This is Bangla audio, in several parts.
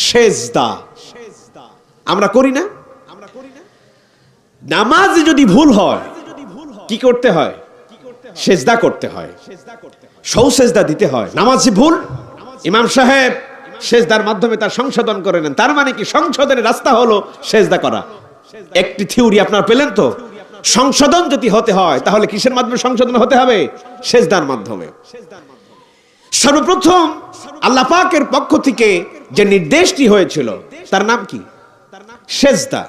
সেজদা আমরা করি না? নামাজে যদি ভুল হয় কি করতে হয়? সেজদা করতে হয়, সৌ সেজদা দিতে হয়। নামাজে ভুল, ইমাম সাহেব সেজদার মাধ্যমে তার সংশোধন করে নেন। তার মানে কি? সংশোধনের রাস্তা হলো সেজদা করা। একটি থিওরি আপনারা পেলেন তো? সংশোধন যদি হতে হয় তাহলে কিসের মাধ্যমে সংশোধন হতে হবে? সেজদার মাধ্যমে। সর্বপ্রথম আল্লাহ পাকের পক্ষ থেকে যে নির্দেশটি হয়েছিল তার নাম কি? সেজদা।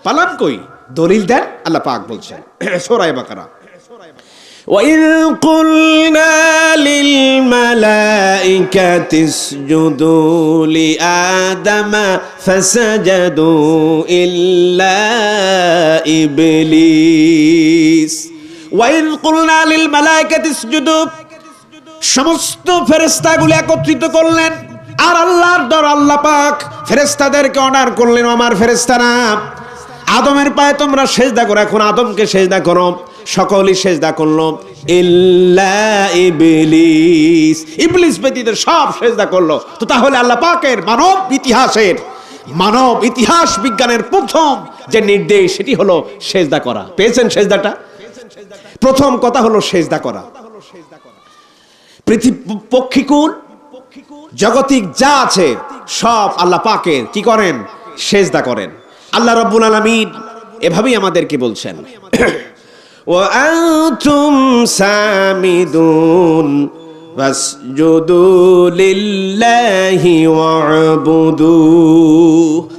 পালাম কই? দলিল দেন। আল্লাহ পাক বলছেন সূরা বাকারা, وَإِذْ قُلْنَا لِلْمَلَائِكَةِ اسْجُدُوا لِآدَمَ فَسَجَدُوا إِلَّا إِبْلِيسَ ওয়াইল কুলনা লিল মালাইকাতি ইসজুদু, সমস্ত ফেরেশতাগুলো একত্রিত করলেন আর আল্লাহর দর আল্লাহ পাক ফেরেশতাদেরকে অর্ডার করলেন, আমার ফেরেশতারা আদমের পায়ে তোমরা সেজদা করো। এখন আদমকে সেজদা করো। সকলেই সেজদা করলো ইল্লা ইবলিস, ইবলিস ব্যতীত সব সেজদা করলো। তো তাহলে আল্লাহ পাকের মানব ইতিহাস বিজ্ঞানের প্রথম যে নির্দেশ সেটি হলো সেজদা করা। পেয়েছেন সেজদাটা? প্রথম কথা হলো সেজদা করা। পৃথিবী পক্ষীকুল জগতিক যা আছে সব আল্লাহ পাকের কি করেন? সেজদা করেন। আল্লাহ রাব্বুল আলামিন এভাবেই আমাদেরকে বলছেন وأنتم سامدون فاسجدوا لله واعبدوا।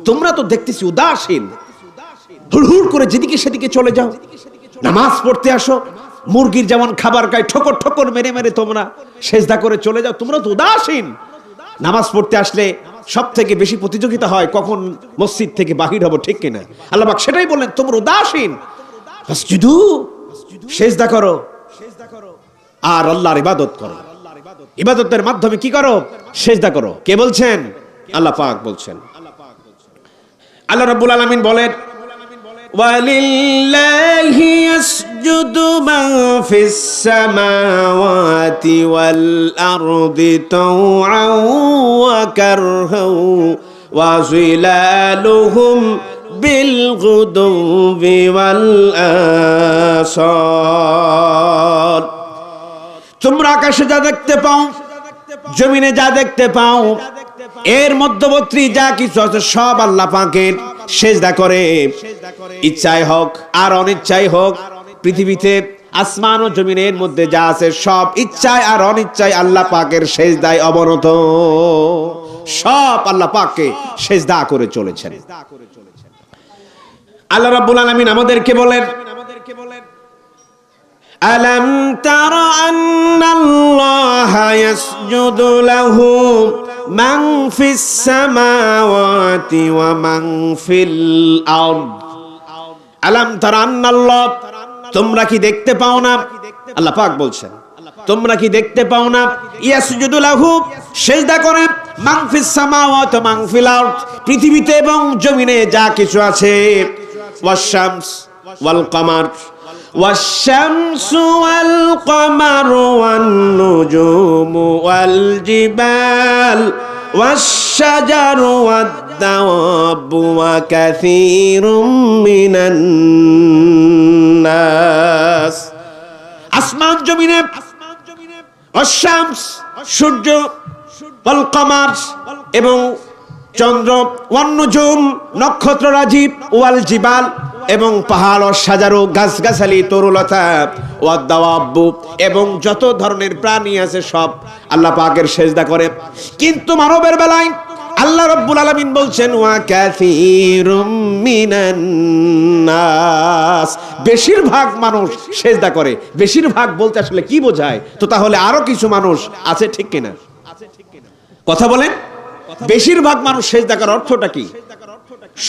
তোমরা তো দেখতেছি উদাসীন, হুড়হুড় করে যেদিকে সেদিকে চলে যাও। নামাজ পড়তে আসো, মুরগির যেমন খাবার খায় ঠোকর ঠোকর মেরে মেরে তোমরা সেজদা করে চলে যাও। তোমরা তো উদাসীন। নামাজ পড়তে আসলে সব থেকে বেশি প্রতিযোগিতা হয় কখন মসজিদ থেকে বাহির হবো, ঠিক কিনা? আল্লাহ পাক সেটাই বললেন, তোমরা উদাসীন, ফাসজুদু সেজদা করো আর আল্লাহর ইবাদত করো। ইবাদতের মাধ্যমে কি করো? সেজদা করো। কে বলছেন? আল্লাহ পাক বলছেন। আল্লাহ রাব্বুল আলামিন বলেন وَلِلَّهِ يَسْجُدُ مَن فِي السَّمَاوَاتِ وَالْأَرْضِ طَوْعًا وَكَرْهًا وَظِلَالُهُمْ بِالْغُدُوِّ وَالْآصَالِ। তোমরা আকাশে যা দেখতে পাও, জমিনে যা দেখতে পাও, এর মধ্যবর্তী যা কিছু আছে সব আল্লাহ পাকের সেজদা করে। ইচ্ছায় হোক আর অনিচ্ছায় হোক, পৃথিবীতে আসমান ও জমিনের মধ্যে যা আছে সব ইচ্ছায় আর অনিচ্ছায় আল্লাহ পাকের সেজদায় অবনত। সব আল্লাহ পাককে সেজদা করে চলেছেন। আল্লাহ রাব্বুল আলামিন আমাদেরকে বলেন ألم تر أن الله يسجد له من في السماوات ومن في الأرض। আলাম তারা আন্নাল্লাহ, তোমরা কি দেখতে পাও না? আল্লাহ পাক বলছেন তোমরা কি দেখতে পাও না? ইয়াসজুদু লাহু, সেজদা করে, মান ফিস সামাওয়াতি মান ফিল আরদ, পৃথিবীতে এবং জমিনে যা কিছু আছে। ওয়াশ-শামস ওয়াল কমার, والشمس والقمر والنجوم والجبال والشجر والدواب وكثير من الناس। আসমান জমিনে, ওয়াশ-শামস সূর্য, ওয়াল কমার এবং চন্দ্র, ওয়ান নুজুম নক্ষত্ররাজি, ওয়াল জিবাল এবং পাহাড় ও সাজারু গাছগাছালি তরুলতা, ওয়াদ দাওয়াব এবং যত ধরনের প্রাণী আছে সব আল্লাহ পাকের সেজদা করে। কিন্তু মানবের বেলায় আল্লাহ রাব্বুল আলামিন বলছেন ওয়া কাসীরুম মিনান নাস, বেশিরভাগ মানুষ সেজদা করে। বেশিরভাগ বলতে আসলে কি বোঝায়? তো তাহলে আরো কিছু মানুষ আছে, ঠিক কিনা? কথা বলেন, বেশিরভাগ মানুষ সেজদা করার অর্থটা কি?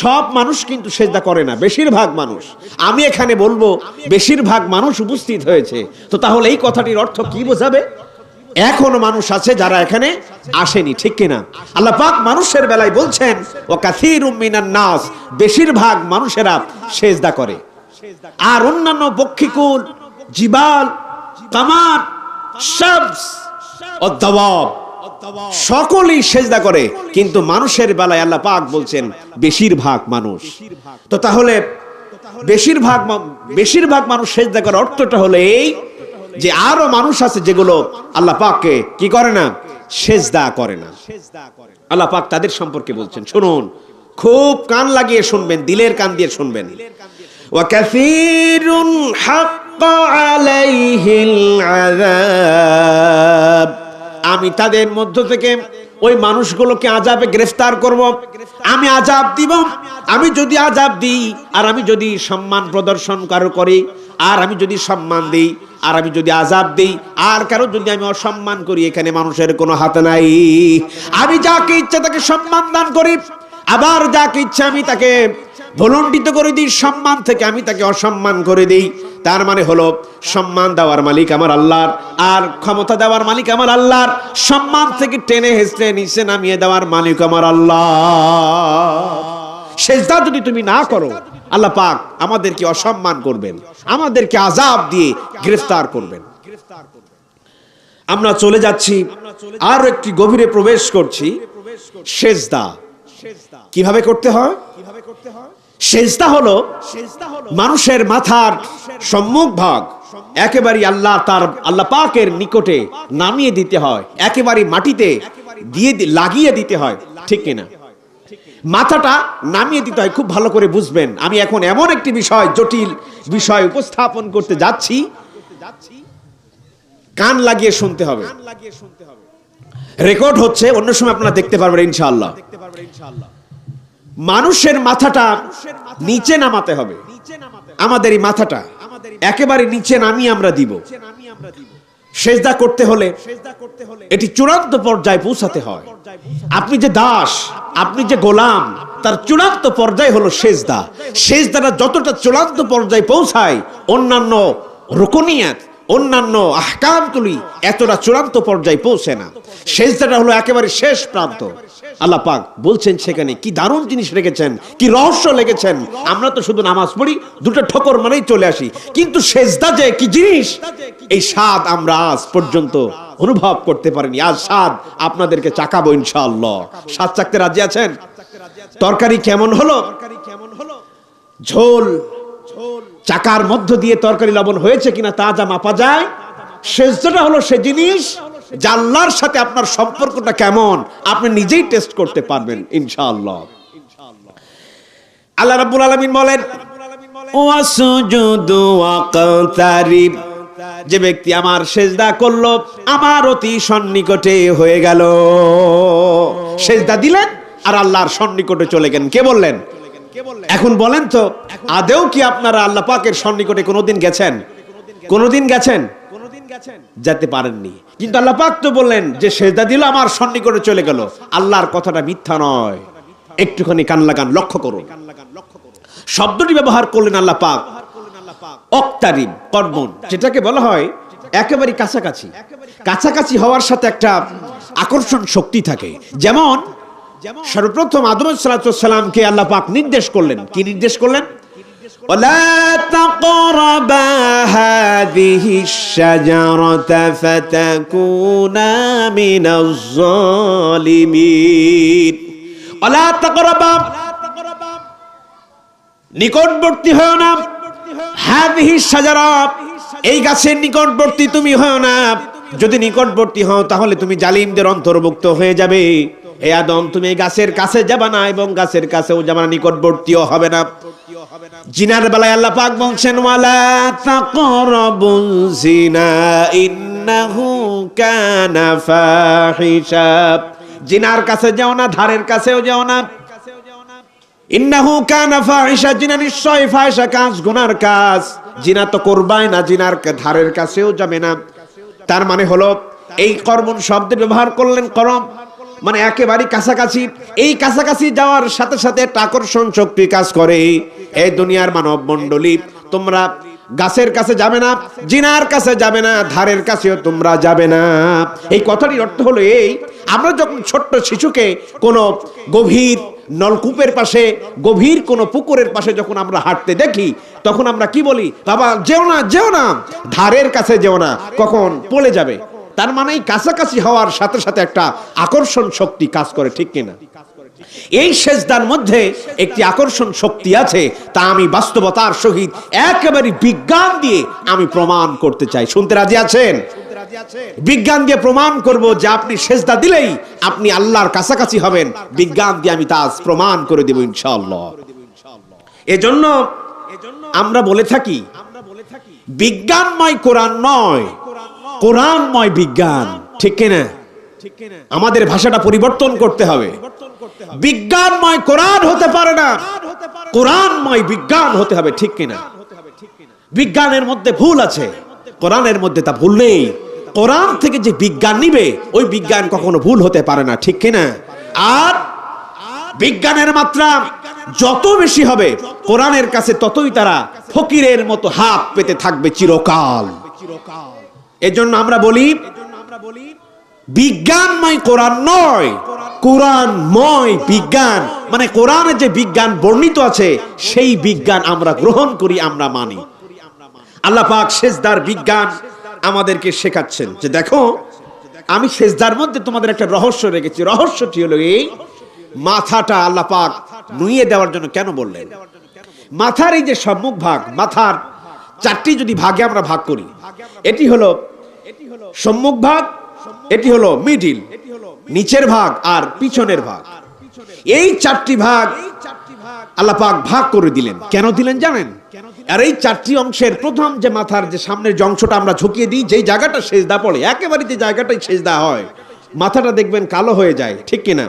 সব মানুষ কিন্তু সেজদা করে না, বেশিরভাগ মানুষ। আমি এখানে বলবো বেশিরভাগ মানুষ উপস্থিত হয়েছে, তো তাহলে এই কথাটির অর্থ কি বোঝাবে? এখনো মানুষ আছে যারা এখানে আসেনি, ঠিক কিনা? আল্লাহ পাক মানুষের বেলায় বলছেন ওয়া কাসীরুম মিনান নাস, বেশিরভাগ মানুষেরা সেজদা করে। আর অন্যান্য পক্ষীকুল, জিবাল, কামার, শামস ও দাওয়াব, সকলেই সেজদা করে, কিন্তু মানুষের বেলায় আল্লাহ পাক বলছেন বেশিরভাগ মানুষ। তো তাহলে বেশিরভাগ মানুষ সেজদা করার অর্থটা হলো এই যে আরো মানুষ আছে যেগুলো আল্লাহ পাককে কি করে না, সেজদা করে না। আল্লাহ পাক তাদের সম্পর্কে বলছেন, শুনুন, খুব কান লাগিয়ে শুনবেন, দিলের কান দিয়ে শুনবেন। ওয়া কাসীরুন হাক্কা আলাইহিল আযাব, আমি তাদের মধ্য থেকে ওই মানুষগুলোকে আযাবে গ্রেফতার করব, আমি আযাব দিব। আমি যদি আযাব দিই আর আমি যদি সম্মান প্রদর্শন করি, আর আমি যদি সম্মান দিই আর আমি যদি আযাব দিই, আর কারো যদি আমি অসম্মান করি, এখানে মানুষের কোনো হাত নাই। আমি যাকে ইচ্ছা তাকে সম্মান দান করি, আবার যাকে ইচ্ছা আমি তাকে ভুলণ্ডিত করে দিই, সম্মান থেকে আমি তাকে অসম্মান করে দিই। তার মানে হলো সম্মান দেওয়ার মালিক আমার আল্লাহর, আর ক্ষমতা দেওয়ার মালিক আমার আল্লাহর, সম্মান থেকে টেনে হেসড়ে নিচে নামিয়ে দেওয়ার মালিক আমার আল্লাহ। সেজদা যদি তুমি না করো, আল্লাহ পাক আমাদেরকে অসম্মান করবেন, আমাদেরকে আযাব দিয়ে গ্রেফতার করবেন। আমরা চলে যাচ্ছি, আর একটি গভীরে প্রবেশ করছি। সেজদা কিভাবে করতে হয়? সেজদা হলো মানুষের মাথার সম্মুখ ভাগ একেবারে আল্লাহ পাকের নিকটে নামিয়ে দিতে হয়, একেবারে মাটিতে দিয়ে লাগিয়ে দিতে হয়, ঠিক কিনা? মাথাটা নামিয়ে দিতে হয়। খুব ভালো করে বুঝবেন, আমি এখন এমন একটি বিষয়, জটিল বিষয় উপস্থাপন করতে যাচ্ছি, কান লাগিয়ে শুনতে হবে। রেকর্ড হচ্ছে, অন্য সময় আপনারা দেখতে পারবেন ইনশাআল্লাহ। মানুষের মাথাটা নিচে নামাতে হবে, আমাদের এই মাথাটা একেবারে নিচে নামিয়ে আমরা দিব। সেজদা করতে হলে এটি চূড়ান্ত পর্যায়ে পৌঁছাতে হয়। আপনি যে দাস, আপনি যে গোলাম, তার চূড়ান্ত পর্যায়ে হলো সেজদা। সেজদাটা যতটা চূড়ান্ত পর্যায়ে পৌঁছায়, অন্যান্য রুকুনিয়াত, অন্যান্য আহকামগুলি এতটা চূড়ান্ত পর্যায়ে পৌঁছে না। সেজদাটা হলো একেবারে শেষ প্রান্ত। আল্লাহ পাক বলছেন সেখানে কি দারুণ জিনিস রেখেছেন, কি রহস্য লেগেছেন। আমরা তো শুধু নামাজ পড়ি, দুটো ঠোকর মানেই চলে আসি, কিন্তু সেজদা যে কি জিনিস, এই স্বাদ আমরা আজ পর্যন্ত অনুভব করতে পারিনি। আজ স্বাদ আপনাদেরকে চাকাবো ইনশাআল্লাহ। স্বাদ চাকতে রাজি আছেন? তরকারি কেমন হলো? ঝোল, চাকার মধ্য দিয়ে তরকারি লবণ হয়েছে কিনা তা যা মাপা যায়। সেজদাটা হলো সে জিনিস যা আল্লাহর সাথে আপনার সম্পর্কটা কেমন আপনি নিজেই টেস্ট করতে পারবেন ইনশাআল্লাহ। আল্লাহ রাব্বুল আলামিন বলেন, ওয়াসজুদু ওয়াকতারিব, যে ব্যক্তি আমার সেজদা করলো, আমার অতি সন্নিকটে হয়ে গেল। সেজদা দিলেন আর আল্লাহর সন্নিকটে চলে গেলেন। কে বললেন? এখন বলেন তো, আদেও কি আপনারা আল্লাহ পাকের সন্নিকটে কোনোদিন গেছেন? কোনোদিন গেছেন? যেতে পারেননি। কিন্তু আল্লাহ পাক তো বললেন যে সেজদা দিল, আমার সন্নিকটে চলে গেল। আল্লাহর কথাটা মিথ্যা নয়, একটুখানি কান লাগান, লক্ষ্য করুন। শব্দটি ব্যবহার করলেন আল্লাহ পাক, অক্তারিব কর্মন, যেটাকে বলা হয় একেবারে কাছাকাছি। কাছাকাছি হওয়ার সাথে একটা আকর্ষণ শক্তি থাকে। যেমন সর্বপ্রথম আদম আলাইহিস সালামকে আল্লাহ পাক নির্দেশ করলেন। কি নির্দেশ করলেন? ওয়ালা তাকরাবা হাযিহিশ শাজারাতা ফাতাকুনা মিনাজ জালিমিন। ওয়ালা তাকরাবা, নিকটবর্তী হও না। হাযিহিশ শাজারা, এই গাছের নিকটবর্তী তুমি হও না। যদি নিকটবর্তী হও তাহলে তুমি জালিমদের অন্তর্ভুক্ত হয়ে যাবে। হে আদম, তুমি এই গাছের কাছে যাবে না এবং গাছের কাছেও যাবে না, নিকটবর্তীও হবে না। জিনার বেলায় আল্লাহ পাক বলছেন, ওয়ালা তাকরাবুজ জিনা ইন্নাহু কানা ফাহিশা। জিনার কাছে যাও না, ধারের কাছেও যাও না। ইন্নাহু কানা ফাহিশা, জিনা নিশ্চয় ফাহিশা কাজ, গুনার কাজ। জিনা তো করবাই না, জিনার ধারের কাছেও যাবে না। তার মানে হলো এই কর্মন শব্দের ব্যবহার করলেন, করম মানে একেবারে কাছাকাছি। এই কাছাকাছি যাওয়ার সাথে সাথে একটা আকর্ষণ শক্তি কাজ করে। এই দুনিয়ার মানব মণ্ডলী, তোমরা গাছের কাছে যাবে না, জিনার কাছে যাবে না, ধারের কাছেও তোমরা যাবে না। এই কথাটির অর্থ হলো এই, আমরা যখন ছোট্ট শিশুকে কোনো গভীর নলকূপের পাশে, গভীর কোনো পুকুরের পাশে যখন আমরা হাঁটতে দেখি, তখন আমরা কি বলি? বাবা যেও না, যেও না, ধারের কাছে যেও না, কখন পড়ে যাবে। তার মানে এই কাছাকাছি হওয়ার সাথে সাথে একটা আকর্ষণ শক্তি কাজ করে, ঠিক কিনা? এই সেজদার মধ্যে একটি আকর্ষণ শক্তি আছে, তা আমি বাস্তবতার সহিত একেবারে বিজ্ঞান দিয়ে আমি প্রমাণ করতে চাই। শুনতে রাজি আছেন? বিজ্ঞান দিয়ে প্রমাণ করব যে আপনি সেজদা দিলেই আপনি আল্লাহর কাছাকাছি হবেন। বিজ্ঞান দিয়ে আমি তা প্রমাণ করে দেব ইনশাআল্লাহ। এজন্য আমরা বলে থাকি বিজ্ঞানময় কোরআন নয়, কোরআনময় বিজ্ঞান, ঠিক কিনা? আমাদের ভাষাটা পরিবর্তন করতে হবে। বিজ্ঞানময় কোরআন হতে পারে না, কোরআনময় বিজ্ঞান হতে হবে, ঠিক কিনা? বিজ্ঞানের মধ্যে ভুল আছে, কোরআনের মধ্যে তা ভুল নেই। কোরআন থেকে যে বিজ্ঞান নিবে ওই বিজ্ঞান কখনো ভুল হতে পারে না, ঠিক কিনা? আর বিজ্ঞানের মাত্রা যত বেশি হবে কোরআনের কাছে ততই তারা ফকিরের মতো হাত পেতে থাকবে চিরকাল। এজন্য আমরা বলি বিজ্ঞানময় কোরআন নয়, কোরআনময় বিজ্ঞান। মানে কোরআনে যে বিজ্ঞান বর্ণিত আছে সেই বিজ্ঞান আমরা গ্রহণ করি, আমরা মানি। আল্লাহ পাক সেজদার বিজ্ঞান আমাদেরকে শেখাচ্ছেন যে দেখো আমি সেজদার মধ্যে তোমাদের একটা রহস্য রেখেছি। রহস্যটি হলো এই, মাথাটা আল্লাহ পাক নুইয়ে দেওয়ার জন্য কেন বললেন? মাথার এই যে সম্মুখ ভাগ, মাথার চারটি যদি ভাগে আমরা ভাগ করি, এটি হলো সম্মুখ ভাগ, এটি হলো মিডিল, নিচের ভাগ আর পিছনের ভাগ। এই চারটি ভাগ আল্লাহ পাক ভাগ করে দিলেন। কেন দিলেন জানেন? আর এই চারটি অংশের প্রথম যে মাথার যে সামনের যে অংশটা আমরা ঝুঁকিয়ে দিই, যেই জায়গাটা সেজদা পড়ে, একেবারে যে জায়গাটাই সেজদা হয়, মাথাটা দেখবেন কালো হয়ে যায়, ঠিক কিনা?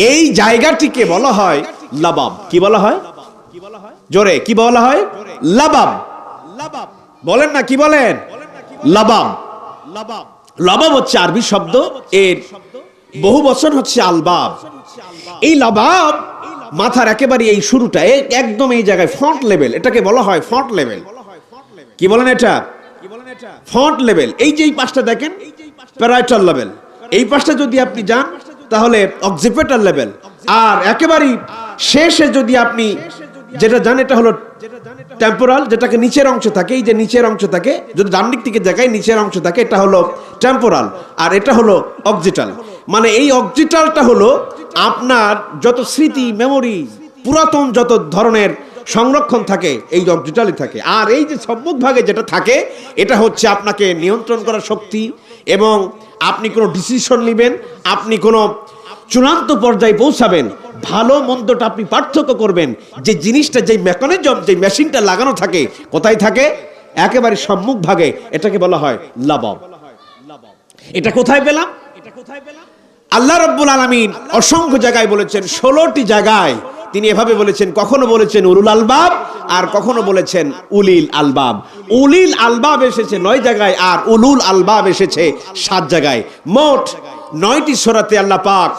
এই জায়গাটিকে বলা হয় লাবাব। কি বলা হয়? জোরে কি বলা হয়? লাবাব। বলেন না, কি বলেন? লাবাব। লাবাব হচ্ছে আরবি শব্দ, এর বহু বচন হচ্ছে আলবাব। এই লাবাব মাথার একেবারে এই শুরুটা একদম এই জায়গায় ফ্রন্ট লেভেল, এটাকে বলা হয় ফ্রন্ট লেভেল। কি বলেন এটা? Front level. এই যে এই পাশটা দেখেন প্যারাইটাল লেভেল, এই পাশটা যদি আপনি যান তাহলে অক্সিপিটাল লেভেল, আর একেবারে শেষে যদি আপনি যেটা জানেন এটা হলো টেম্পোরাল, যেটাকে নিচের অংশ থাকে, এই যে নিচের অংশ থাকে, যদি ডান দিক থেকে দেখায় নিচের অংশ থাকে, এটা হলো টেম্পোরাল, আর এটা হলো অক্সিটাল। মানে এই অক্সিটালটা হলো আপনার যত স্মৃতি, মেমোরি, পুরাতন যত ধরনের সংরক্ষণ থাকে এই অক্সিটালই থাকে। আর এই যে সম্মুখ ভাগে যেটা থাকে এটা হচ্ছে আপনাকে নিয়ন্ত্রণ করার শক্তি, এবং আপনি কোনো ডিসিশন নেবেন, আপনি কোনো চূড়ান্ত পর্যায়ে পৌঁছাবেন, ভালো মন্দটা আপনি পার্থক্য করবেন। যে জিনিসটা, যে মেকানিজম, যে মেশিনটা লাগানো থাকে কোথায় থাকে? একেবারে সম্মুখ ভাগে। এটাকে বলা হয় লাবাব। এটা কোথায় পেলাম? আল্লাহ রাব্বুল আলামিন অসংখ্য জায়গায় বলেছেন, 16টি জায়গায় তিনি এভাবে বলেছেন। কখনো বলেছেন উলুল আলবাব, আর কখনো বলেছেন উলিল আলবাব। উলিল আলবাব এসেছে 9 জায়গায়, আর উলুল আলবাব এসেছে 7 জায়গায়। মোট 9টি সূরাতে আল্লাহ পাক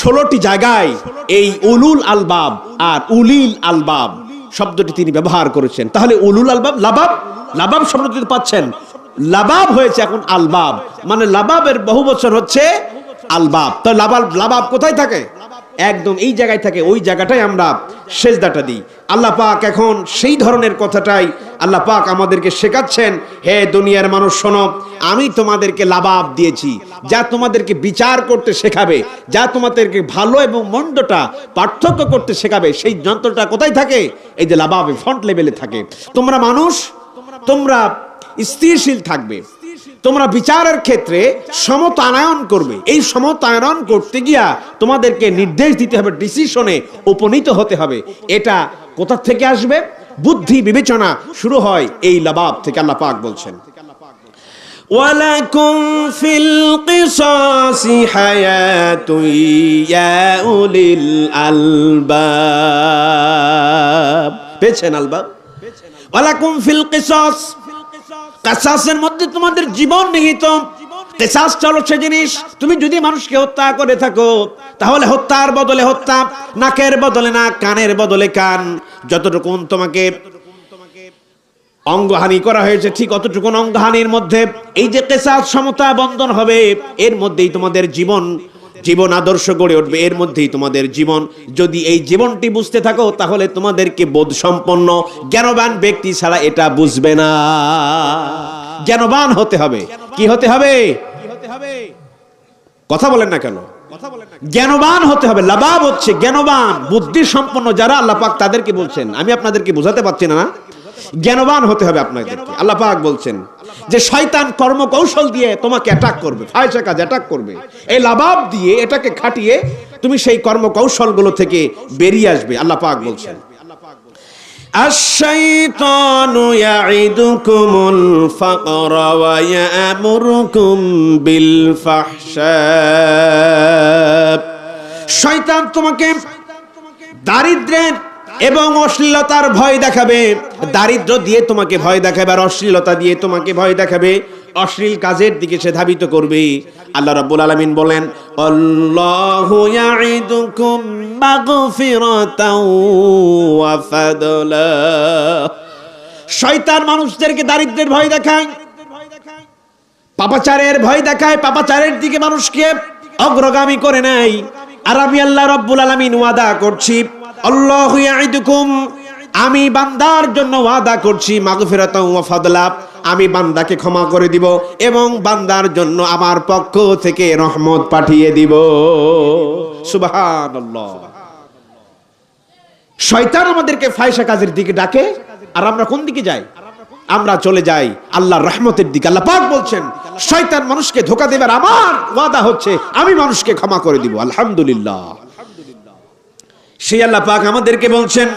16টি জায়গায় এই উলুল আলবাব আর উলিল আলবাব শব্দটি তিনি ব্যবহার করেছেন। তাহলে উলুল আলবাব, লাবাব, লাবাব শব্দটি পাচ্ছেন, লাবাব হয়েছে এখন আলবাব, মানে লাবাবের বহু বচন হচ্ছে আলবাব। তো লাবাব কোথায় থাকে? একদম এই জায়গায় থাকে। ওই জায়গাটাই আমরা সেজদাটা দিই। আল্লাহ পাক এখন সেই ধরনের কথাটাই আল্লাহ পাক আমাদেরকে শেখাচ্ছেন। হে দুনিয়ার মানুষ শোনো, আমি তোমাদেরকে লাবাব দিয়েছি, যা তোমাদেরকে বিচার করতে শেখাবে, যা তোমাদেরকে ভালো এবং মন্দটা পার্থক্য করতে শেখাবে। সেই যন্ত্রটা কোথায় থাকে? এই যে লাবাবে, ফ্রন্ট লেভেলে থাকে। তোমরা মানুষ, তোমরা স্থিরশীল থাকবে, তোমরা বিচারের ক্ষেত্রে সমতায়ন করবে। এই সমতায়ন করতে গিয়া তোমাদেরকে নির্দেশ দিতে হবে, ডিসিশনে উপনীত হতে হবে। এটা কোথা থেকে আসবে? বুদ্ধি বিবেচনা শুরু হয় এই লাবাব থেকে। আল্লাহ পাক বলছেন, ওয়ালাকুম ফিল কিসাসি হায়াতুন ইয়া উলিল আলবাব। পেয়েছেন আলবাব? ওয়ালাকুম ফিল কিসাস, কিসাসের মধ্যে তোমাদের জীবন নিহিত। কিসাস হলো সে জিনিস, তুমি যদি মানুষকে হত্যা করে থাকো তাহলে হত্যার বদলে হত্যা, নাকের বদলে নাক, কানের বদলে কান। যতটুকু তোমাকে অঙ্গহানি করা হয়েছে ঠিক অতটুকু অঙ্গহানির মধ্যে এই যে কিসাস, সমতা বন্ধন হবে, এর মধ্যেই তোমাদের জীবন আদর্শ গড়ে উঠবে, এর মধ্যেই তোমাদের জীবন। যদি এই জীবনটি বুঝতে থাকো তাহলে তোমাদেরকে বোধ সম্পন্ন জ্ঞানবান ব্যক্তি ছাড়া এটা বুঝবে না। জ্ঞানবান হতে হবে। কি হতে হবে? কথা বলেন না কেন? জ্ঞানবান হতে হবে। লাবাব হচ্ছে জ্ঞানবান, বুদ্ধি সম্পন্ন যারা, আল্লাহ পাক তাদেরকে বলছেন। আমি আপনাদেরকে বোঝাতে পারছি না, জ্ঞানবান হতে হবে আপনাদেরকে। আল্লাহ পাক বলছেন যে শয়তান কর্মকৌশল দিয়ে তোমাকে অ্যাটাক করবে, ফায়সা কাজ অ্যাটাক করবে। এই লাবাব দিয়ে এটাকে খাটিয়ে তুমি সেই কর্মকৌশলগুলো থেকে বেরিয়ে আসবে। আল্লাহ পাক বলছেন আশ-শাইতানু ইয়াইদুকুমুল ফাকরা ওয়া ইয়া'মুরুকুম বিল ফাহশা। শয়তান তোমাকে দারিদ্র্যের এবং অশ্লীলতার ভয় দেখাবে। দারিদ্র দিয়ে তোমাকে ভয় দেখাবে আর অশ্লীলতা দিয়ে তোমাকে ভয় দেখাবে, অশ্লীল কাজের দিকে সে ধাবিত করবে। আল্লাহ রাব্বুল আলামিন বলেন আল্লাহু ইয়াইদুকুম মাগফিরাতাও ওয়া ফাদলা। শয়তান মানুষদেরকে দারিদ্র্যের ভয় দেখায়, পাপাচারের ভয় দেখায়, পাপাচারের দিকে মানুষকে অগ্রগামী করে নেয়। আর আমি আল্লাহ রাব্বুল আলামিন ওয়াদা করছি, আল্লাহু ইয়াইদুকুম, আমি বান্দার জন্য ওয়াদা করছি, মাগফিরাতাও ওয়া ফাদলা, আমি বান্দাকে ক্ষমা করে দিব এবং বান্দার জন্য আমার পক্ষ থেকে রহমত পাঠিয়ে দিব। সুবহানাল্লাহ। শয়তান আমাদেরকে ফায়সা কাজের দিকে ডাকে আর আমরা কোন দিকে যাই? আমরা চলে যাই আল্লাহর রহমতের দিকে। আল্লাহ পাক বলছেন শয়তান মানুষকে ধোঁকা দেবার আমার ওয়াদা হচ্ছে আমি মানুষকে ক্ষমা করে দিব। আলহামদুলিল্লাহ। সেই আল্লাহ পাক আমাদেরকে বলছেন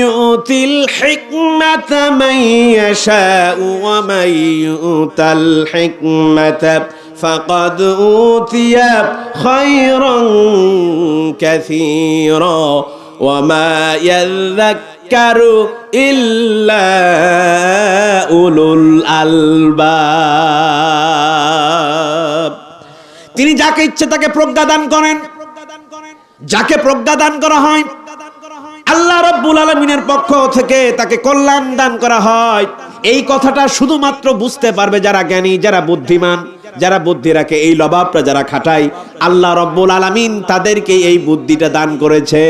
ইউতিল হিকমাতা মান ইয়াশাউ ওয়া মান ইউতাল হিকমাতা ফাকাদ উতিয়া খায়রান কাসীরা ওয়া মা ইয়াযাক্কারু ইল্লা উলুল আলবাব। তিনি যাকে ইচ্ছে তাকে প্রজ্ঞা দান করেন, যাকে প্রজ্ঞা দান করা হয় আল্লাহ রাব্বুল আলামিনের পক্ষ থেকে তাকে কল্যাণ দান করা হয়। এই কথাটা শুধুমাত্র বুঝতে পারবে যারা জ্ঞানী, যারা বুদ্ধিমান, যারা বুদ্ধি রাখে। এই লবাবটা যারা খাটায় আল্লাহ রাব্বুল আলামিন তাদেরকে এই বুদ্ধিটা দান করেছে।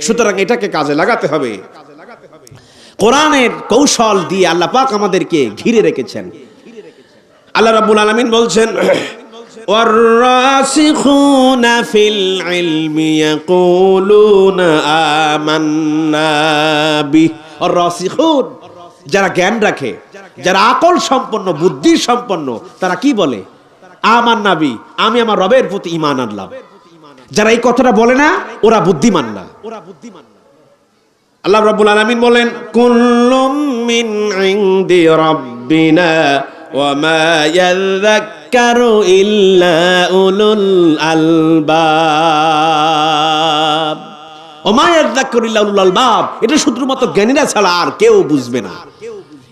সুতরাং এটাকে কাজে লাগাতে হবে। কোরআনের কৌশল দিয়ে আল্লাহ পাক আমাদেরকে ঘিরে রেখেছেন। আল্লাহ রাব্বুল আলামিন বলছেন والراسخون في العلم يقولون آمنا به। الراسخون যারা জ্ঞান রাখে, যারা আকল সম্পন্ন, বুদ্ধি সম্পন্ন, তারা কি বলে? আমান্না বি, আমি আমার রবের প্রতি ঈমান আনলাম। যারা এই কথাটা বলে না ওরা বুদ্ধিমান না। আল্লাহ রাব্বুল আলামিন বলেন কুল্লুম মিন ইনদি রাব্বিনা ওয়া মা ইয়াযাক্কারু ইল্লা উলুল আলবাব। ওয়া মা ইয়াযাক্কারু ইল্লা উলুল আলবাব, এটা শুধুমাত্র জ্ঞানীরা ছাড়া আর কেউ বুঝবে না।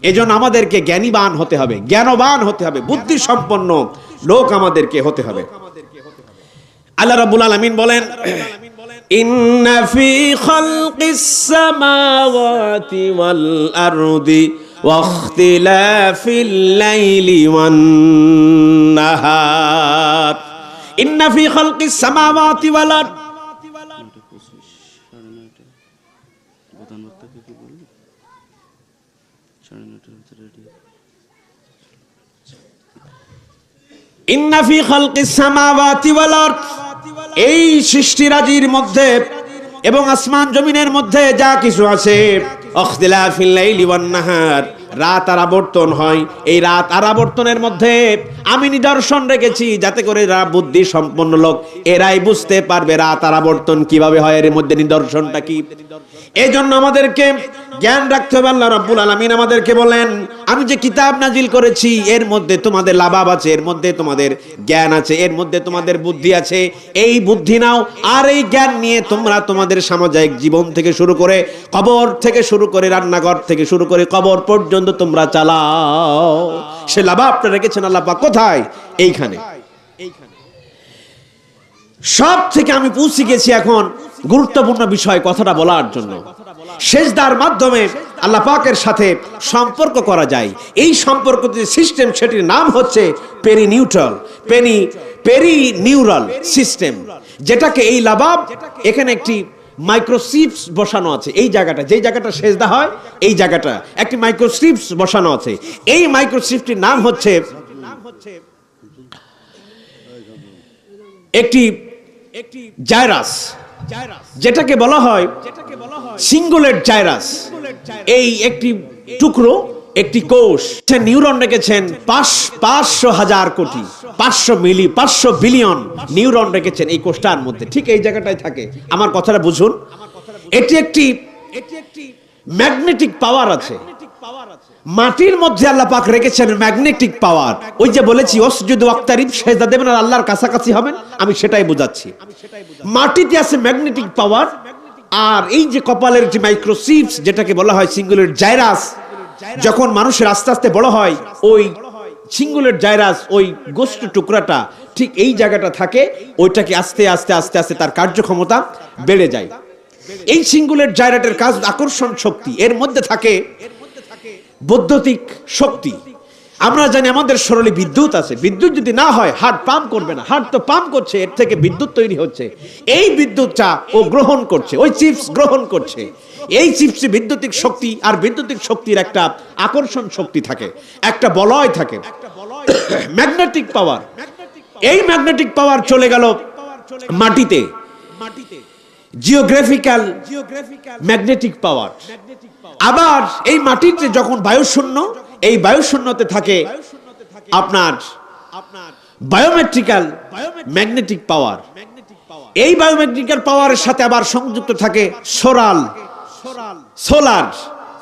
এজন্য আমাদেরকে জ্ঞানীবান হতে হবে, জ্ঞানবান হতে হবে, বুদ্ধি সম্পন্ন লোক আমাদেরকে হতে হবে। আল্লাহ রাব্বুল আলামিন বলেন ইন্না ফি খালকিস সামাওয়াতি ওয়াল আরদি ওয়া ইখতিলাফিল লাইলি ওয়ান নাহার। ইন্না ফি খালকিস সামাওয়াতি ওয়াল আরদ, ইন্না ফি খালকিস সামাওয়াতি ওয়াল আরদ, এই সৃষ্টিরাজির মধ্যে এবং আসমান জমিনের মধ্যে যা কিছু আছে, ইখতিলাফিল লাইলি ওয়ান নাহার, রাত আর আবর্তন হয়, এই রাত আর আবর্তনের মধ্যে আমি নিদর্শন রেখেছি যাতে করে যারা বুদ্ধি সম্পন্ন লোক এরাই বুঝতে পারবে রাত আর আবর্তন কিভাবে হয়, এর মধ্যে নিদর্শনটা কি। এই জন্য আমাদেরকে জ্ঞান রাখতে হবে। আল্লাহ রাব্বুল আলামিন আমাদেরকে বলেন আমি যে কিতাব নাজিল করেছি এর মধ্যে তোমাদের লাভাব আছে, এর মধ্যে তোমাদের জ্ঞান আছে, এর মধ্যে তোমাদের বুদ্ধি আছে। এই বুদ্ধি নাও আর এই জ্ঞান নিয়ে তোমরা তোমাদের সামাজিক জীবন থেকে শুরু করে কবর থেকে শুরু করে রান্নাঘর থেকে শুরু করে কবর পর্যন্ত তোমরা চালাও। সে লাভাবটা রেখেছেন আল্লাহ পাক কোথায়? এইখানে। সব থেকে আমি পৌঁছে গেছি এখন গুরুত্বপূর্ণ বিষয় কথাটা বলার জন্য। সেজদার মাধ্যমে আল্লাহ পাকের সাথে সম্পর্ক করা যায়। এই সম্পর্ক যে সিস্টেম সেটির নাম হচ্ছে পেরিনিউরাল সিস্টেম, যেটাকে এই লাবাব এখানে একটি মাইক্রোচিপস বসানো আছে। এই জায়গাটা, যেই জায়গাটা সেজদা হয় এই জায়গাটা একটি মাইক্রোচিপস বসানো আছে। এই মাইক্রোচিপটির নাম হচ্ছে একটি জাইরাস, যেটাকে বলা হয় সিঙ্গুলেট জাইরাস, এই একটি টুকরো, একটি কোষ, নিউরন রেখেছেন 500,000 কোটি, 500 বিলিয়ন নিউরন রেখেছেন এই কোষটার মধ্যে, ঠিক এই জায়গাটায় থাকে। আমার কথাটা বুঝুন, এটি একটি ম্যাগনেটিক পাওয়ার আছে মাটির মধ্যে। আল্লাহ পাক রেখেছেন ম্যাগনেটিক পাওয়ার। ওই যে বলেছি ওয়াসজুদু ওয়াক্তারিব, সেজদা দেবেন আর আল্লাহর কাছাকাছি হবেন, আমি সেটাই বোঝাচ্ছি। মাটিতে আছে ম্যাগনেটিক পাওয়ার, আর এই যে কপালের যে মাইক্রোচিপস, যেটাকে বলা হয় সিঙ্গুলেট জাইরাস, যখন মানুষের আস্তে আস্তে বড় হয়, ওই সিঙ্গুলেট জাইরাস, ওই গোস্ত টুকরাটা ঠিক এই জায়গাটা থাকে, ওইটাকে আস্তে আস্তে আস্তে আস্তে তার কার্যক্ষমতা বেড়ে যায়। এই সিঙ্গুলেট জাইরাটের কাজ আকর্ষণ শক্তি, এর মধ্যে থাকে বৈদ্যুতিক শক্তি। আমরা জানি আমাদের শরীরে বিদ্যুৎ আছে, বিদ্যুৎ যদি না হয় হার্ট পাম্প করবে না, হার্ট তো পাম্প করছে, এর থেকে বিদ্যুৎ তৈরি হচ্ছে। এই বিদ্যুৎটা ও গ্রহণ করছে, ওই চিপস গ্রহণ করছে। এই চিপসে বিদ্যুতিক শক্তি আর বিদ্যুতিক শক্তির একটা আকর্ষণ শক্তি থাকে, একটা বলয় থাকে, ম্যাগনেটিক পাওয়ার। এই ম্যাগনেটিক পাওয়ার চলে গেল মাটিতে, জিওগ্রাফিক্যাল ম্যাগনেটিক পাওয়ার। আবার এই মাটিতে যখন বায়ুশূন্য, এই বায়ুশূন্যতে থাকে আপনার বায়োমেট্রিক্যাল ম্যাগনেটিক পাওয়ার। এই বায়োমেট্রিক্যাল পাওয়ারের সাথে আবার সংযুক্ত থাকে সোলার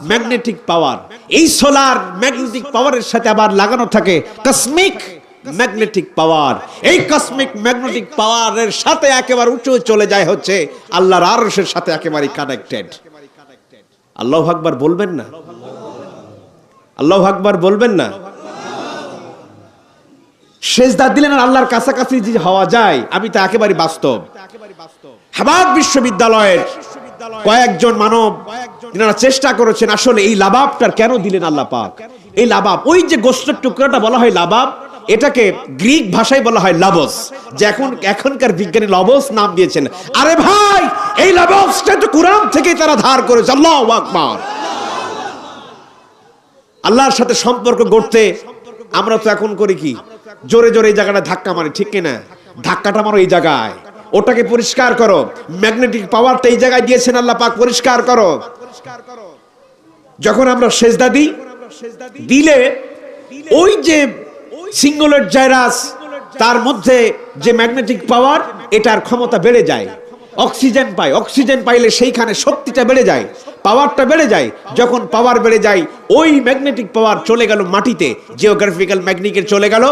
ম্যাগনেটিক পাওয়ার। এই সোলার ম্যাগনেটিক পাওয়ারের সাথে আবার লাগানো থাকে কসমিক ম্যাগনেটিক পাওয়ার। এই কসমিক ম্যাগনেটিক পাওয়ারের সাথে একেবারে উঁচু চলে যায় হচ্ছে আল্লাহর আরশের সাথে একেবারে কানেক্টেড। আল্লাহু আকবার বলবেন না? আল্লাহু আকবার বলবেন না? সেজদা দিলেন আর আল্লাহর কাছাকাছি যে হওয়া যায়, আমি তা একেবারে বাস্তব। হার্ভার্ড বিশ্ববিদ্যালয়ের কয়েকজন মানব যারা চেষ্টা করেছেন আসলে এই লাবাবটার কেন দিলেন আল্লাহ পাক। এই লাবাব, ওই যে গোস্তের টুকরাটা বলা হয় লাবাব, এটাকে গ্রিক ভাষায় বলা হয় লাবস, যে এখনকার বিজ্ঞানী লবস নাম দিয়েছেন। আরে ভাই, এই লাবসটা তো কুরআন থেকে তারা ধার করেছে। আল্লাহু আকবার। আল্লাহর সাথে সম্পর্ক গড়তে আমরা তো এখন করি কি, জোরে জোরে এই জায়গাটা ধাক্কা মারি, ঠিক কিনা? ধাক্কাটা মারো এই জায়গায়, ওটাকে পরিষ্কার করো। ম্যাগনেটিক পাওয়ারটা এই জায়গায় দিয়েছেন আল্লাহ পাক, পরিষ্কার করো। যখন আমরা সেজদা দিই, দিলে ওই যে সিঙ্গুলেট জাইরাস, তার মধ্যে যে ম্যাগনেটিক পাওয়ার, এটার ক্ষমতা বেড়ে যায়। অক্সিজেন পায়, অক্সিজেন পাইলে সেইখানে শক্তিটা বেড়ে যায়, পাওয়ারটা বেড়ে যায়। যখন পাওয়ার বেড়ে যায়, ওই ম্যাগনেটিক পাওয়ার চলে গেল মাটিতে, জিওগ্রাফিক্যাল ম্যাগনেটিক চলে গেল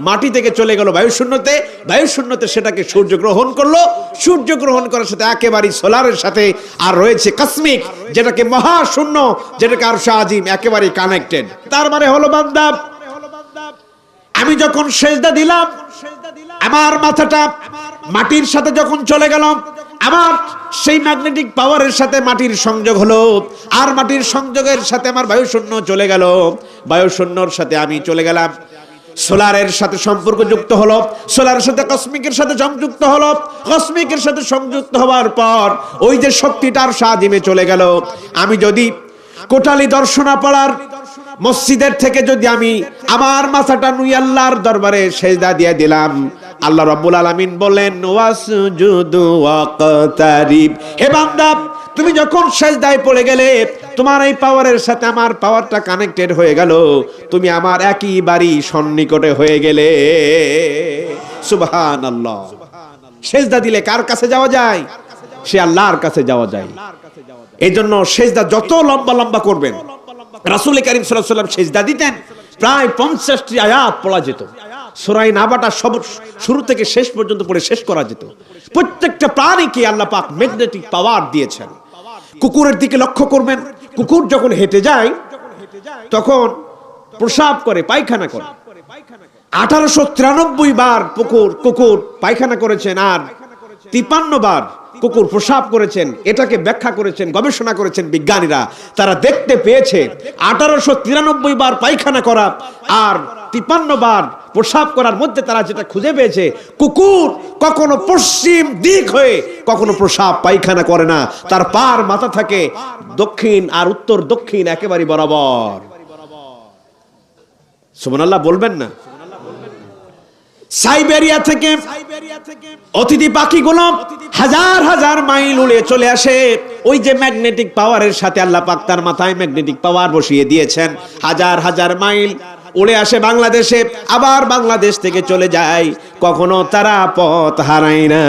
মাটি থেকে, চলে গেল বায়ুশূন্যতে। বায়ুশূন্যতে সেটাকে সূর্য গ্রহণ করলো, সূর্য গ্রহণ করার সাথে একেবারে সোলারের সাথে আর রয়েছে কসমিক, যেটাকে মহাশূন্য, যেটাকে আরশ আজিম, একেবারে কানেক্টেড। তার মানে হলো বান্দা, আমি যখন সেজদা দিলাম, আমার মাথাটা মাটির সাথে যখন চলে গেল, আমার সেই ম্যাগনেটিক পাওয়ারের সাথে মাটির সংযোগ হলো, আর মাটির সংযোগের সাথে আমার বায়ুশূন্য চলে গেল, বায়ুশূন্যর সাথে আমি চলে গেলাম, সোলারের সাথে সম্পর্ক যুক্ত হলো, সোলারের সাথে কসমিকের সাথে সংযুক্ত হলো, কসমিকের সাথে সংযুক্ত হওয়ার পর ওই যে শক্তিটার সাজিমে চলে গেল। আমি যদি কোটালি দর্শনা পাড়ার মসজিদের থেকে যদি আমি আমার মাথাটা নুই আল্লাহর দরবারে সেজদা দিয়ে দিলাম, আল্লাহ রাব্বুল আলামিন বলেন ওয়াসজুদু ওয়াকতারিব। হে বান্দা, তুমি যখন সেজদায় পড়ে গেলে, তোমার এই পাওয়ারের সাথে আমার পাওয়ারটা কানেক্টেড হয়ে গেল, তুমি আমার একেবারে সন্নিকটে হয়ে গেলে। সুবহানাল্লাহ। সেজদা দিলে কার কাছে যাওয়া যায়? সে আল্লাহর কাছে যাওয়া যায়। এই জন্য সেজদা যত লম্বা লম্বা করবেন, রাসূল কারীম সাল্লাল্লাহু আলাইহি ওয়াসাল্লাম সেজদা দিতেন, প্রায় 50টি আয়াত পড়া যেত। সূরা নাবাটা সব শুরু থেকে শেষ পর্যন্ত পড়ে শেষ করা যেত। প্রত্যেকটা প্রাণীকে আল্লাহ পাক ম্যাগনেটিক পাওয়ার দিয়েছেন। কুকুরের দিকে লক্ষ্য করবেন, কুকুর যখন হেঁটে যায় তখন প্রসাব করে, পায়খানা করে। 1893 বার কুকুর পায়খানা করেছেন, আর 53 বার কুকুর প্রসাব করেছেন। এটাকে ব্যাখ্যা করেছেন, গবেষণা করেছেন বিজ্ঞানীরা। তারা দেখতে পেয়েছে 1893 বার পায়খানা করা আর 53 বার প্রসাব করার মধ্যে তারা যেটা খুঁজে পেয়েছে, কুকুর কখনো পশ্চিম দিক হয়ে কখনো প্রসাব পায়খানা করে না, তার পার মাথা থাকে দক্ষিণ আর উত্তর দক্ষিণ একেবারে বরাবর। সুবহানাল্লাহ বলবেন না? সাইবেরিয়া থেকে অতিথি পাখিগুলো হাজার হাজার মাইল উড়ে চলে আসে। ওই যে ম্যাগনেটিক পাওয়ারের সাথে আল্লাহ পাক তার মাথায় ম্যাগনেটিক পাওয়ার বসিয়ে দিয়েছেন, হাজার হাজার মাইল উড়ে আসে বাংলাদেশে, আবার বাংলাদেশ থেকে চলে যায়, কখনো তারা পথ হারায় না।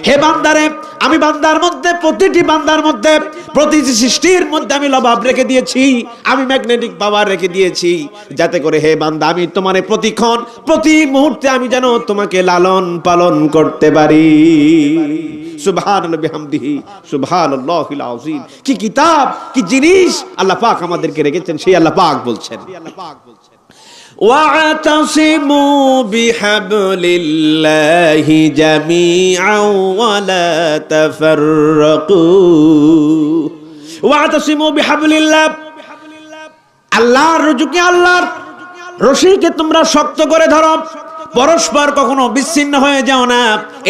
হে বান্দারে, আমি বান্দার মধ্যে, প্রতিটি বান্দার মধ্যে, প্রতিটি সৃষ্টির মধ্যে আমি লবাব রেখে দিয়েছি, আমি ম্যাগনেটিক পাওয়ার রেখে দিয়েছি, যাতে করে হে বান্দা আমি তোমার প্রতিক্ষণ প্রতি মুহূর্তে আমি যেন তোমাকে লালন পালন করতে পারি। সুবহানাল্লাহি বিহামদিহি সুবহানাল্লাহিল আযীম। কি কিতাব, কি জিনিস আল্লাহ পাক আমাদেরকে রেখেছেন, সেই আল্লাহ পাক বলছেন واعتصموا بحبل الله جميعا ولا تفرقوا واعتصموا بحبل الله। আল্লাহর রুজুকে, আল্লাহর রশিকে তোমরা শক্ত করে ধরো, পরস্পর কখনো বিচ্ছিন্ন হয়ে যাও না।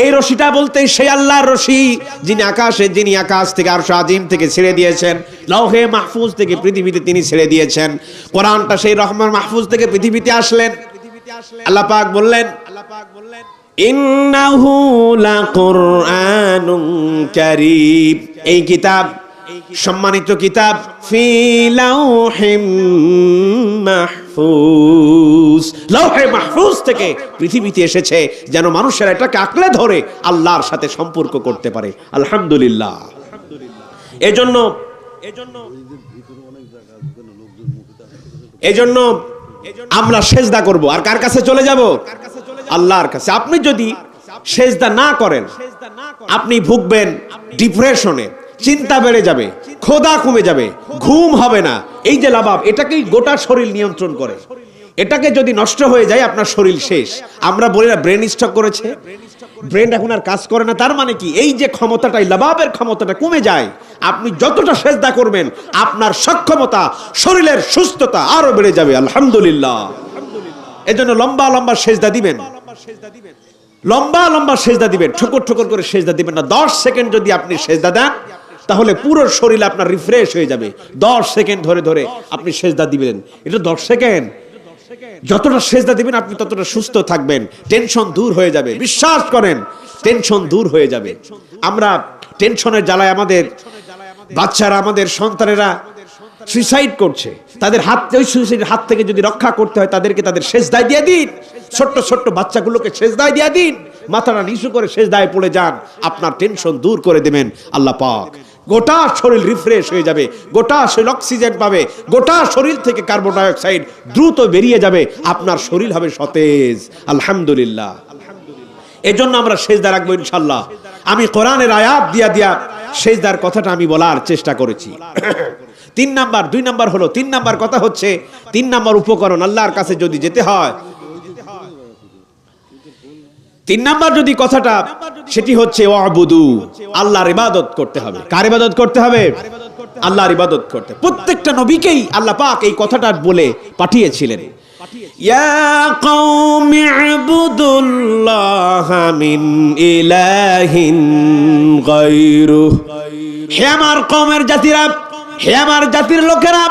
এই রশিটা বলতে সেই আল্লাহর রশি যিনি আকাশ থেকে আরশ আজিম থেকে ছেড়ে দিয়েছেন, লৌহে মাহফুজ থেকে পৃথিবীতে তিনি ছেড়ে দিয়েছেন। কোরআনটা সেই রহমান মাহফুজ থেকে পৃথিবীতে আসলেন। আল্লাহ পাক বললেন ইন্নাহু লাকুরআনুন কারীম, এই কিতাব সম্মানিত কিতাব, ফি লাউহিম মাহফুজ, লৌহে মাহফুজ থেকে পৃথিবীতে এসেছে যেন মানুষেরা এটাকে আঁকড়ে ধরে আল্লাহর সাথে সম্পর্ক করতে পারে। আলহামদুলিল্লাহ। এজন্য আমরা সেজদা করব, আর কার কাছে চলে যাব? আল্লাহর কাছে। আপনি যদি সেজদা না করেন, আপনি ভুগবেন ডিপ্রেশনে, চিন্তা বেড়ে যাবে, ক্ষুধা কমে যাবে, ঘুম হবে না। এই যে লাবাব, এটাকেই গোটা শরীর নিয়ন্ত্রণ করে। এটাকে যদি নষ্ট হয়ে যায় আপনার শরীর শেষ। আমরা বলি না ব্রেন স্ট্রোক করেছে, ব্রেন এখন আর কাজ করে না। তার মানে কি, এই যে ক্ষমতাটাই, লাবাবের ক্ষমতাটা কমে যায়। আপনি যতটা সেজদা করবেন আপনার সক্ষমতা, শরীরের সুস্থতা আরো বেড়ে যাবে। আলহামদুলিল্লাহ। এজন্য লম্বা লম্বা সেজদা দিবেন, লম্বা লম্বা সেজদা দিবেন, ঠোকর ঠোকর করে সেজদা দিবেন না। 10 সেকেন্ড যদি আপনি সেজদা দেন তাহলে পুরো শরীর আপনার রিফ্রেশ হয়ে যাবে। 10 সেকেন্ড ধরে ধরে আপনি সেজদা দিবেন, এটা 10 সেকেন্ড। যতটা সেজদা দিবেন আপনি ততটা সুস্থ থাকবেন, টেনশন দূর হয়ে যাবে। বিশ্বাস করেন, টেনশন দূর হয়ে যাবে। আমরা টেনশনের জ্বালায় আমাদের বাচ্চারা, আমাদের সন্তানেরা সুইসাইড করছে। তাদের ওই সুইসাইডের হাত থেকে যদি রক্ষা করতে হয় তাদেরকে তাদের সেজদায় দিয়ে দিন। ছোট্ট ছোট্ট বাচ্চাগুলোকে সেজদায় দিয়ে দিন, মাথাটা নিচু করে সেজদায় পড়ে যান, আপনার টেনশন দূর করে দেবেন আল্লাহ পাক। গোটা শরীর রিফ্রেশ হয়ে যাবে, গোটা শরীর অক্সিজেন পাবে, গোটা শরীর থেকে কার্বন ডাই অক্সাইড দ্রুত বেরিয়ে যাবে, আপনার শরীর হবে সতেজ। আলহামদুলিল্লাহ। এজন্য আমরা সেজদা রাখবো ইনশাআল্লাহ। আমি কোরআনের আয়াত দিয়া সেজদার কথাটা আমি বলার চেষ্টা করেছি। 2 নাম্বার হলো, 3 নাম্বার কথা হচ্ছে, 3 নাম্বার উপকরণ আল্লাহর কাছে যদি যেতে হয়, 3 নাম্বার যদি কথাটা, সেটি হচ্ছে ওয়াবুদু, আল্লাহর ইবাদত করতে হবে। কার ইবাদত করতে হবে? আল্লাহর ইবাদত করতে। প্রত্যেকটা নবীকেই আল্লাহ পাক এই কথাটা বলে পাঠিয়েছিলেন, ইয়া কওমি ইবুদুল্লাহা মিন ইলাহিন গায়রুহু, হে আমার কওমের জাতিরা, হে আমার জাতির লোকেরা,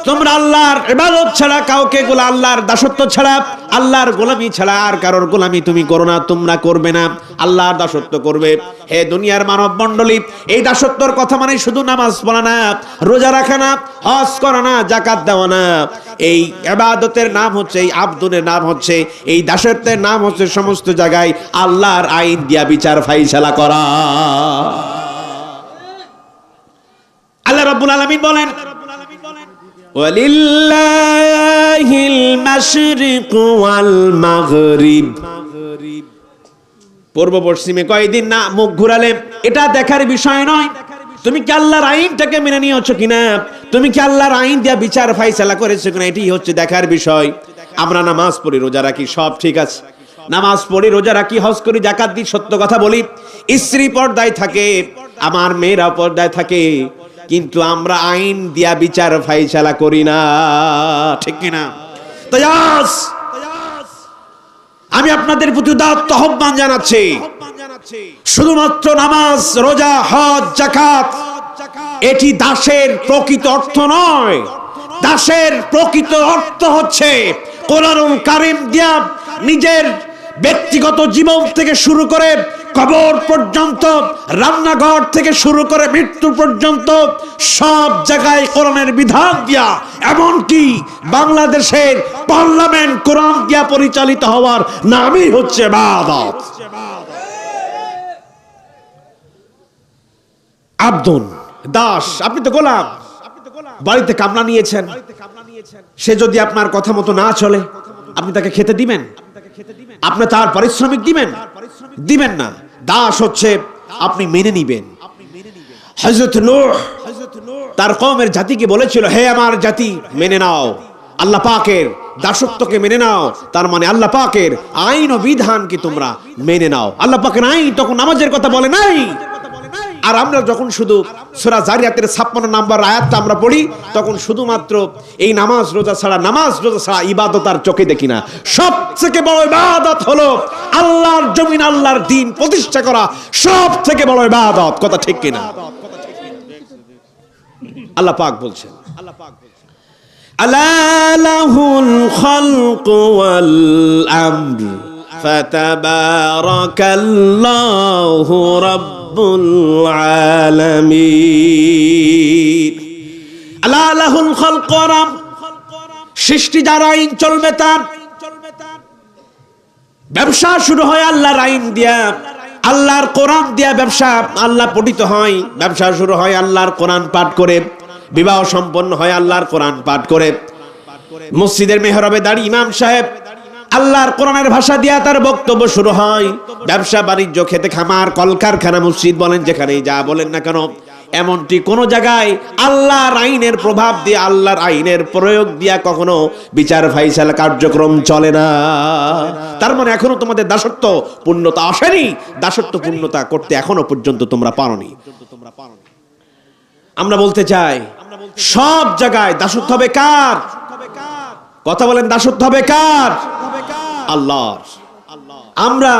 তোমরা আল্লাহর ইবাদত ছাড়া কাউকে, আল্লাহর দাসত্ব ছাড়া, আল্লাহর গোলামি ছাড়া আর কারোর গোলামি তুমি করো না, তোমরা করবে না, আল্লাহর দাসত্ব করবে। হে দুনিয়ার মানব মণ্ডলী, এই দাসত্বর কথা মানে শুধু নামাজ পড়া না, রোজা রাখা না, হজ করা না, যাকাত দেওয়া না। এই ইবাদতের নাম হচ্ছে, এই আব্দুনের নাম হচ্ছে, এই দাসত্বের নাম হচ্ছে সমস্ত জায়গায় আল্লাহর আইন দিয়া বিচার ফাইসালা করা। আল্লাহ রাব্বুল আলামিন বলেন, ওয়ালিল্লাহিল মাশরিকু ওয়াল মাগরিব, পূর্ব পশ্চিমে কয়দিন না মুখ ঘুরালে এটা দেখার বিষয় নয়। তুমি কি আল্লাহর আইনটাকে মেনে নিয়েছো কিনা, তুমি কি আল্লাহর আইন দিয়া বিচার ফাইসালা করেছো কিনা, এটাই হচ্ছে দেখার বিষয়। আমরা নামাজ পড়ি, রোজা রাখি, সব ঠিক আছে। নামাজ পড়ি, রোজা রাখি, হজ করি, যাকাত দিই, সত্য কথা বলি, স্ত্রী পর্দায় থাকে, আমার মেয়েরা পর্দায় থাকে, কিন্তু আমরা আইন দিয়া বিচার ফাইসালা করি না, ঠিক কিনা? তায়াস, আমি আপনাদের প্রতি উদাত্ত আহ্বান জানাচ্ছি, শুধুমাত্র নামাজ, রোজা, হজ, যাকাত এটি দাসের প্রকৃত অর্থ নয়। দাসের প্রকৃত অর্থ হচ্ছে কোরআনুল কারীম দিয়া নিজের ব্যক্তিগত জীবন থেকে শুরু করে কবর পর্যন্ত, রান্নাঘর থেকে শুরু করে মৃত্যু পর্যন্ত সব জায়গায় কোরআনের বিধান দিয়া, এমনকি বাংলাদেশের পার্লামেন্ট কোরআন দিয়া পরিচালিত হওয়ার নামই হচ্ছে ইবাদত। আব্দুন, দাস, আপনি তো গোলাম, বাড়িতে কামলা নিয়েছেন, সে যদি আপনার কথা মতো না চলে আপনি তাকে খেতে দিবেন? আপনি তার পারিশ্রমিক দিবেন? দিবেন না। দাস হচ্ছে আপনি মেনে নিবেন। হযরত নূহ তার কওমের জাতিকে বলেছিল, হে আমার জাতি, মেনে নাও আল্লাহ পাকের দাসত্বকে, মেনে নাও। তার মানে আল্লাহ পাকের আইন ও বিধানকে তোমরা মেনে নাও। আল্লাহ পাকের আইন তখন নামাজের কথা বলে নাই। আর আমরা যখন শুধু সূরা জারিয়াতের 56 নম্বর আয়াতটা আমরা পড়ি, তখন শুধুমাত্র এই নামাজ রোজা ছাড়া ইবাদত আর চোখে দেখি না। সবথেকে বড় ইবাদত হলো আল্লাহর জমিন, আল্লাহর দ্বীন প্রতিষ্ঠা করা সবথেকে বড় ইবাদত। কথা ঠিক কিনা? আল্লাহ পাক বলছেন, আলা লাহুল খালকু ওয়াল আমর ফাতাবারাকাল্লাহু রাব্বুল আলামিন। আলা লাহুল খালকু ওয়াল আমর, সৃষ্টি যার আইন চলবে তার। ব্যবসা শুরু হয় আল্লাহর আইন দিয়া, আল্লাহর কোরআন দিয়া ব্যবসা আল্লাহ পঠিত হয়। ব্যবসা শুরু হয় আল্লাহর কোরআন পাঠ করে, বিবাহ সম্পন্ন হয় আল্লাহর কোরআন পাঠ করে। মসজিদের মেহরাবে দাঁড়িয়ে ইমাম সাহেব আল্লাহর কোরআনের ভাষা দিয়া তার বক্তব্য শুরু হয়। ব্যবসা বাণিজ্য, খেতে খামার, কলকারখানা, মসজিদ বলেন, যেখানেই যা বলেন না কেন, এমনটি কোন জায়গায় আল্লাহর আইনের প্রভাব দিয়ে, আল্লাহর আইনের প্রয়োগ দিয়া কখনো বিচার ফাইসালা কার্যক্রম চলে না। তার মানে এখনো তোমাদের দাসত্ব পূর্ণতা আসেনি, দাসত্ব পূর্ণতা করতে এখনো পর্যন্ত তোমরা পারোনি। আমরা বলতে চাই, সব জায়গায় দাসত্ব হবে কার? কথা বলেন, দাসত্ব হবে কার? আল্লাহর। আমরা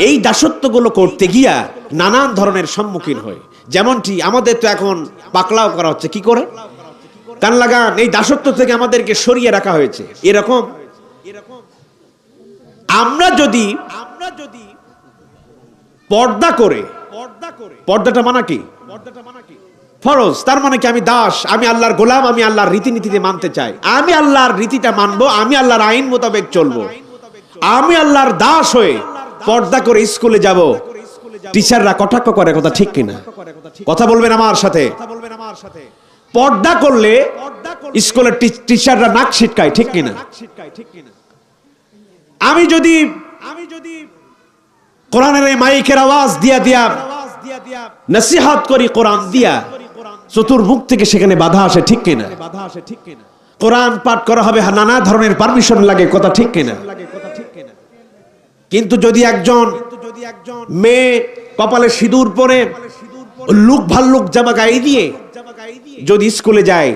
এই দাসত্বগুলো করতে গিয়া নানান ধরনের সম্মুখীন হই। যেমনটি আমাদের তো এখন পাকলাও করা হচ্ছে, কি করে? কান লাগান, এই দাসত্ব থেকে আমাদেরকে সরিয়ে রাখা হয়েছে। এরকম আমরা যদি পর্দা করে, পর্দাটা মানা কি? ফরজ। তার মানে কি আমি দাস, আমি আল্লাহর গোলাম, আমি আল্লাহর রীতিনীতিতে মানতে চাই, আমি আল্লাহর রীতিটা মানবো, আমি আল্লাহর আইন মোতাবেক চলবো। আমি আল্লাহর দাস হয়ে পর্দা করে স্কুলে যাব, টিচাররা কটাক্ষ করে, কথা ঠিক কিনা? কথা বলবেন আমার সাথে। পর্দা করলে স্কুলের টিচাররা নাক ছিটকায়, ঠিক কিনা? আমি যদি কোরআনের এই মাইকের আওয়াজ দিয়া নসিহত করি কোরআন দিয়া, চতুর্মুখ থেকে সেখানে বাধা আসে, ঠিক কিনা? কোরআন পাঠ করা হবে, নানা ধরনের পারমিশন লাগে, কথা ঠিক কিনা? কিন্তু যদি একজন মেয়ে কপালে সিঁদুর পরে লুক ভাল্লুক জামা গায়ে দিয়ে যদি স্কুলে যায়,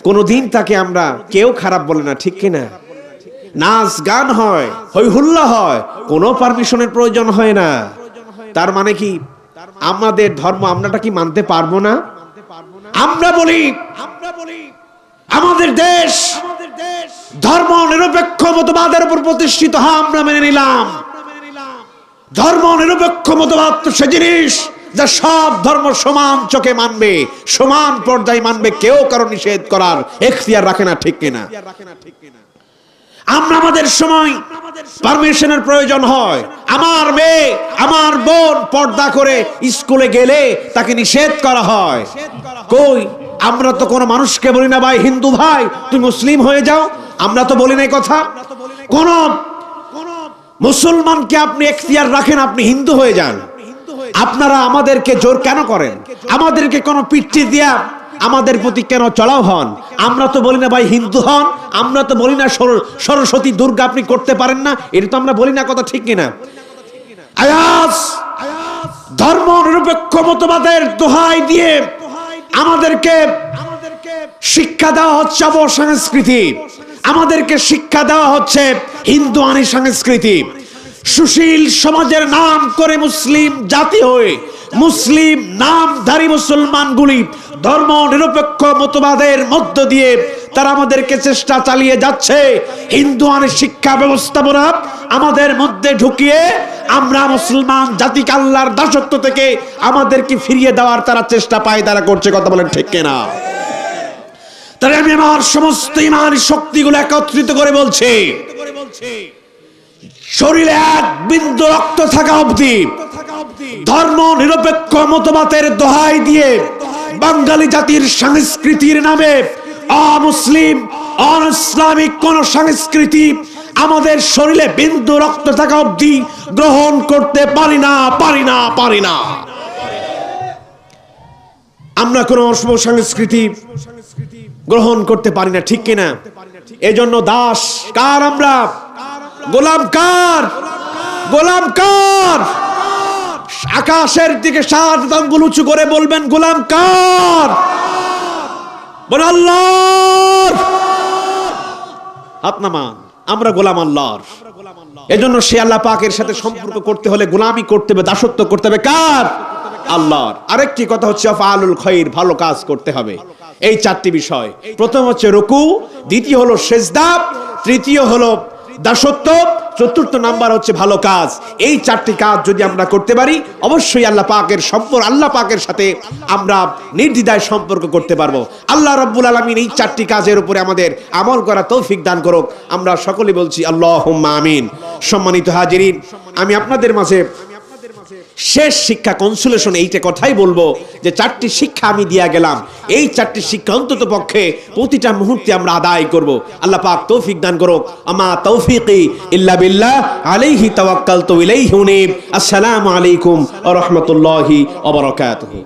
কোনোদিন তাকে আমরা কেউ খারাপ বলে না, ঠিক কিনা? নাচ গান হয়, হই হুল্লা হয়, কোনো পারমিশনের প্রয়োজন হয় না। তার মানে কি আমাদের ধর্ম আমরাটা কি মানতে পারবো না? আমরা বলি আমাদের দেশ ধর্ম নিরপেক্ষ মতবাদের উপর প্রতিষ্ঠিত, আমরা মেনে নিলাম। ধর্ম নিরপেক্ষ মতবাদ তো সে জিনিস যা সব ধর্ম সমান চোখে মানবে, সমান পর্যায়ে মানবে, কেউ কারো নিষেধ করার এখতিয়ার রাখে না, ঠিক কিনা? আমরা আমাদের সময় পারমিশনের প্রয়োজন হয়, আমার মেয়ে আমার বোন পর্দা করে স্কুলে গেলে তাকে নিষেধ করা হয়। কই, আমরা তো কোনো মানুষকে বলি না, ভাই হিন্দু ভাই তুই মুসলিম হয়ে যাও, আমরা তো বলি না কথা। কোন মুসলমানকে আপনি এখতিয়ার রাখেন আপনি হিন্দু হয়ে যান। আপনারা আমাদেরকে জোর কেন করেন? আমাদেরকে কোন পিঠটি দিয়া আমাদের প্রতি কেন চড়াও হন? আমরা তো বলি না ভাই হিন্দু হন, আমরা তো বলি না সরস্বতী দুর্গা আপনি করতে পারেন না, এটা তো আমরা বলি না, কথা ঠিক কিনা? আয়াস ধর্ম নিরপেক্ষ মতবাদের দোহাই দিয়ে আমাদেরকে শিক্ষা দেওয়া হচ্ছে অপসংস্কৃতি, আমাদেরকে শিক্ষা দেওয়া হচ্ছে হিন্দুয়ানি সংস্কৃতি। সুশীল সমাজের নাম করে মুসলিম জাতি হয়ে মুসলিম নামধারী মুসলমানগুলি ধর্ম নিরপেক্ষ মতবাদের মধ্য দিয়ে তারা আমাদেরকে চেষ্টা চালিয়ে যাচ্ছে হিন্দুয়ানি শিক্ষা ব্যবস্থাপনা আমাদের মধ্যে ঢুকিয়ে আমরা মুসলমান জাতিকে আল্লাহর দাসত্ব থেকে আমাদেরকে ফিরিয়ে দেওয়ার তারা চেষ্টা পায়, তারা করছে। কথা বলেন ঠিক কিনা? তাই আমি আমার সমস্ত ইমানি শক্তিগুলো একত্রিত করে বলছি, শরীরে এক বিন্দু রক্ত থাকা অবধি ধর্ম নিরপেক্ষ মতবাদের দোহাই দিয়ে বাঙালি জাতির সংস্কৃতির নামে অমুসলিম অন ইসলামিক কোন সংস্কৃতি আমাদের শরীরে বিন্দু রক্ত থাকা অবধি গ্রহণ করতে পারি না। আমরা কোন অশুভ সংস্কৃতি গ্রহণ করতে পারি না, ঠিক কিনা? এজন্য দাস কার? আমরা গোলাম কার? আকাশের দিকে 7 আঙ্গুল উঁচু করে বলবেন গোলাম কার? বল আল্লাহর। হাত নামান। আমরা গোলাম আল্লাহর। এজন্য সে আল্লাহ পাকের সাথে সম্পর্ক করতে হলে গোলামি করতে হবে, দাসত্ব করতে হবে কার? আল্লাহর। আরেকটি কথা হচ্ছে আফআলুল খায়র, ভালো কাজ করতে হবে। এই 4টি বিষয়, প্রথম হচ্ছে রুকু, দ্বিতীয় হলো সিজদা, তৃতীয় হলো দাসত্ব, চতুর্থ নাম্বার হচ্ছে ভালো কাজ। এই 4টি কাজ যদি আমরা করতে পারি অবশ্যই আল্লাহ পাকের সাথে আমরা নির্দ্বিধায় সম্পর্ক করতে পারবো। আল্লাহ রাব্বুল আলামিন এই 4টি কাজের উপরে আমাদের আমল করা তৌফিক দান করুক। আমরা সকলে বলছি আল্লাহুম্মা আমিন। সম্মানিত হাজিরিন, আমি আপনাদের মাঝে শেষ শিক্ষা কনসুলেশন এইটা কথাই বলবো যে 4টি শিক্ষা আমি দিয়া গেলাম, এই 4টি শিক্ষা অন্তত পক্ষে প্রতিটা মুহূর্তে আমরা আদায় করব। আল্লাহ পাক তৌফিক দান করুক। আমা তৌফিকি ইল্লা বিল্লাহ, আলাইহি তাওয়াক্কালতু ইলাইহি উনীব। আসসালামু আলাইকুম ওয়া রাহমাতুল্লাহি ওয়া বারাকাতুহু।